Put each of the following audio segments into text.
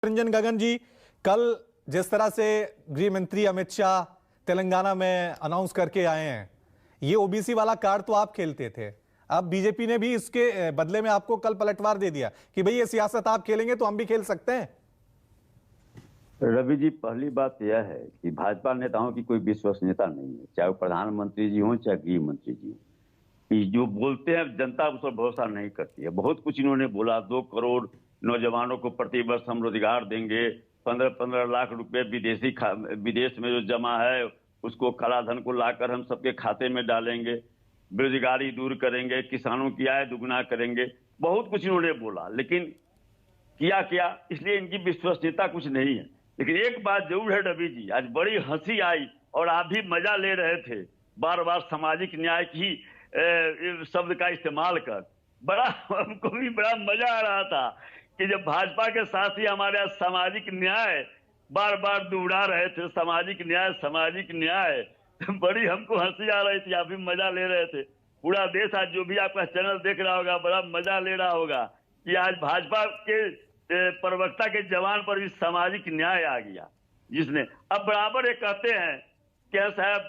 रंजन गगन जी, कल जिस तरह से गृह मंत्री अमित शाह तेलंगाना में अनाउंस करके आए हैं, ये ओबीसी वाला कार्ड तो आप खेलते थे। अब बीजेपी ने भी इसके बदले में आपको कल पलटवार दे दिया कि भाई ये सियासत आप खेलेंगे तो हम भी खेल सकते हैं। रवि जी, पहली बात यह है कि भाजपा नेताओं की कोई विश्वसनीयता नहीं है, चाहे वो प्रधानमंत्री जी हों चाहे गृह मंत्री जी हों। ये जो बोलते हैं जनता उस पर भरोसा नहीं करती है। बहुत कुछ इन्होंने बोला, 2 करोड़ नौजवानों को प्रतिवर्ष हम रोजगार देंगे, 15-15 लाख रुपए विदेश में जो जमा है उसको कालाधन को लाकर हम सबके खाते में डालेंगे, बेरोजगारी दूर करेंगे, किसानों की आय दुगना करेंगे। बहुत कुछ इन्होंने बोला, लेकिन किया क्या, इसलिए इनकी विश्वसनीयता कुछ नहीं है। लेकिन एक बात जरूर है रवि जी, आज बड़ी हंसी आई और आप भी मजा ले रहे थे बार बार सामाजिक न्याय की शब्द का इस्तेमाल कर। बड़ा हमको भी बड़ा मजा आ रहा था कि जब भाजपा के साथी हमारे सामाजिक न्याय बार बार दोहरा रहे थे, सामाजिक न्याय बड़ी हमको हंसी आ रही थी, आप भी मजा ले रहे थे। पूरा देश आज जो भी आपका चैनल देख रहा होगा बड़ा मजा ले रहा होगा कि आज भाजपा के प्रवक्ता के जवान पर भी सामाजिक न्याय आ गया, जिसने अब बराबर ये कहते हैं कि साहब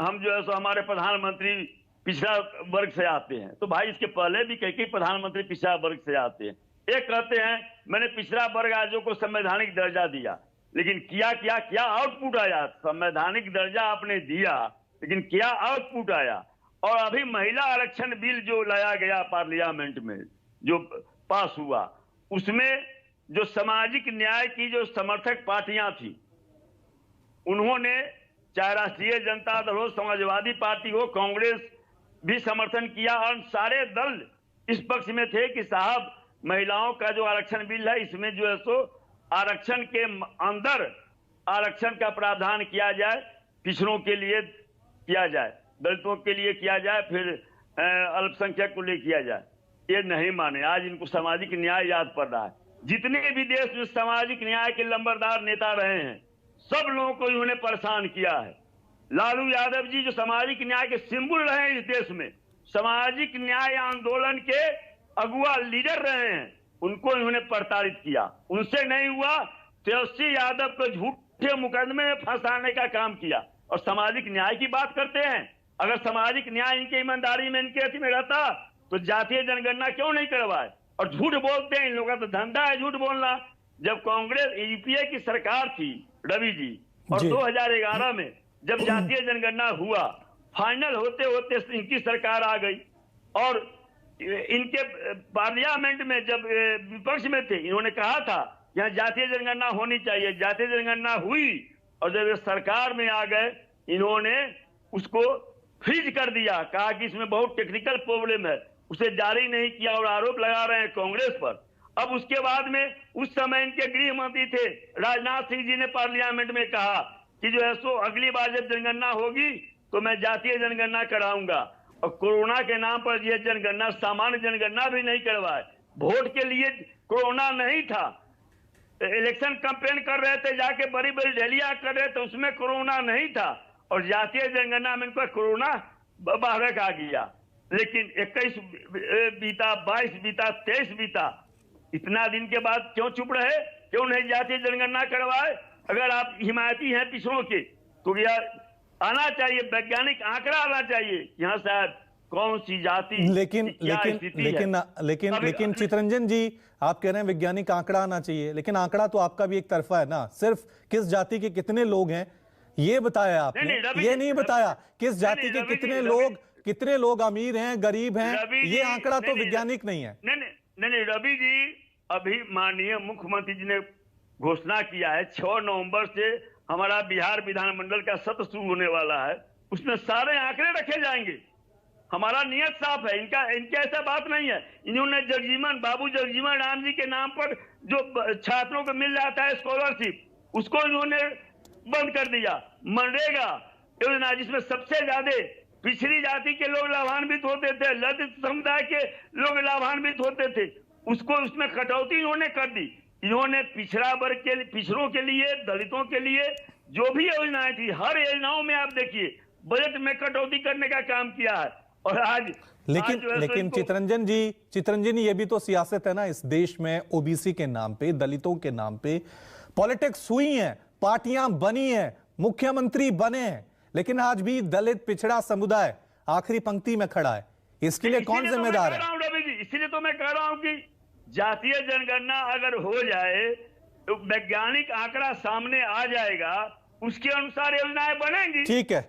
हम जो है सो हमारे प्रधानमंत्री पिछड़ा वर्ग से आते हैं। तो भाई इसके पहले भी कई प्रधानमंत्री पिछड़ा वर्ग से आते हैं। एक कहते हैं मैंने पिछड़ा वर्ग आयोजों को संवैधानिक दर्जा दिया, लेकिन क्या आउटपुट आया। संवैधानिक दर्जा आपने दिया, लेकिन क्या आउटपुट आया। और अभी महिला आरक्षण बिल जो लाया गया पार्लियामेंट में जो पास हुआ, उसमें जो सामाजिक न्याय की जो समर्थक पार्टियां थी उन्होंने, चाहे राष्ट्रीय जनता दल हो, समाजवादी पार्टी हो, कांग्रेस भी समर्थन किया और सारे दल इस पक्ष में थे कि साहब महिलाओं का जो आरक्षण बिल है इसमें जो है सो आरक्षण के अंदर आरक्षण का प्रावधान किया जाए, पिछड़ों के लिए किया जाए, दलितों के लिए किया जाए, फिर अल्पसंख्यक को लिए किया जाए। ये नहीं माने, आज इनको सामाजिक न्याय याद पड़ रहा है। जितने भी देश में सामाजिक न्याय के लंबरदार नेता रहे हैं सब लोगों को इन्होंने परेशान किया है। लालू यादव जी जो सामाजिक न्याय के सिंबल रहे हैं इस देश में, सामाजिक न्याय आंदोलन के अगुआ लीडर रहे हैं, उनको इन्होंने प्रताड़ित किया। उनसे नहीं हुआ, तेजस्वी यादव को झूठे मुकदमे में फंसाने का काम किया। और सामाजिक न्याय की बात करते हैं, अगर सामाजिक न्याय इनके ईमानदारी में इनके अति में रहता तो जातीय जनगणना क्यों नहीं करवाए। और झूठ बोलते हैं, इन लोगों का तो धंधा है झूठ बोलना। जब कांग्रेस यूपीए की सरकार थी रवि जी, और 2011 में जब जातीय जनगणना हुआ, फाइनल होते होते इनकी सरकार आ गई और इनके पार्लियामेंट में जब विपक्ष में थे इन्होंने कहा था यहाँ जातीय जनगणना होनी चाहिए, जातीय जनगणना हुई और जब ये सरकार में आ गए इन्होंने उसको फ्रीज कर दिया, कहा कि इसमें बहुत टेक्निकल प्रॉब्लम है, उसे जारी नहीं किया और आरोप लगा रहे हैं कांग्रेस पर। अब उसके बाद में उस समय इनके गृह मंत्री थे राजनाथ सिंह जी ने पार्लियामेंट में कहा कि जो है सो अगली बार जब जनगणना होगी तो मैं जातीय जनगणना कराऊंगा। और कोरोना के नाम पर यह जनगणना, सामान्य जनगणना भी नहीं करवाए। वोट के लिए कोरोना नहीं था, इलेक्शन कैंपेन कर रहे थे, जाके बड़ी बड़ी रैलियां कर रहे थे, उसमें कोरोना नहीं था। और जातीय जनगणना में इनको कोरोना बाहर आ गया। लेकिन 21 बीता, 22 बीता, 23 बीता, इतना दिन के बाद क्यों चुप रहे, क्यों नहीं जातीय जनगणना करवाए। अगर आप हिमायती हैं पिछड़ों के तो यार आना चाहिए, वैज्ञानिक आंकड़ा आना चाहिए यहाँ शायद कौन सी जाति, लेकिन चितरंजन जी, आप कह रहे हैं वैज्ञानिक आंकड़ा आना चाहिए, लेकिन आंकड़ा तो आपका भी एक तरफा है ना। सिर्फ किस जाति के कितने लोग हैं ये बताया आपने, ये नहीं बताया किस जाति के कितने लोग अमीर हैं, गरीब हैं। ये आंकड़ा तो वैज्ञानिक नहीं है। नहीं रवि जी, अभी माननीय मुख्यमंत्री जी ने घोषणा किया है 6 नवंबर से हमारा बिहार विधानमंडल का सत्र शुरू होने वाला है, उसमें सारे आंकड़े रखे जाएंगे। हमारा नियत साफ है, इनका ऐसा बात नहीं है। इन्होंने बाबू जगजीवन राम जी के नाम पर जो छात्रों को मिल जाता है स्कॉलरशिप, उसको इन्होंने बंद कर दिया। मनरेगा योजना जिसमें सबसे ज्यादा पिछड़ी जाति के लोग लाभान्वित होते थे, दलित समुदाय के लोग लाभान्वित होते थे, उसको उसमें कटौती इन्होंने कर दी। इन्होंने पिछड़ा वर्ग के, पिछड़ों के लिए, दलितों के लिए जो भी योजनाएं थी, हर योजनाओं में आप देखिए बजट में कटौती करने का काम किया है। और आज लेकिन चितरंजन जी ये भी तो सियासत है ना इस देश में। ओबीसी के नाम पे, दलितों के नाम पे पॉलिटिक्स हुई है, पार्टियां बनी है, मुख्यमंत्री बने हैं, लेकिन आज भी दलित पिछड़ा समुदाय आखिरी पंक्ति में खड़ा है। इसके लिए कौन जिम्मेदार है? इसीलिए तो मैं कह रहा हूं कि जातीय जनगणना अगर हो जाए तो वैज्ञानिक आंकड़ा सामने आ जाएगा, उसके अनुसार योजनाएं बनेंगी। ठीक है।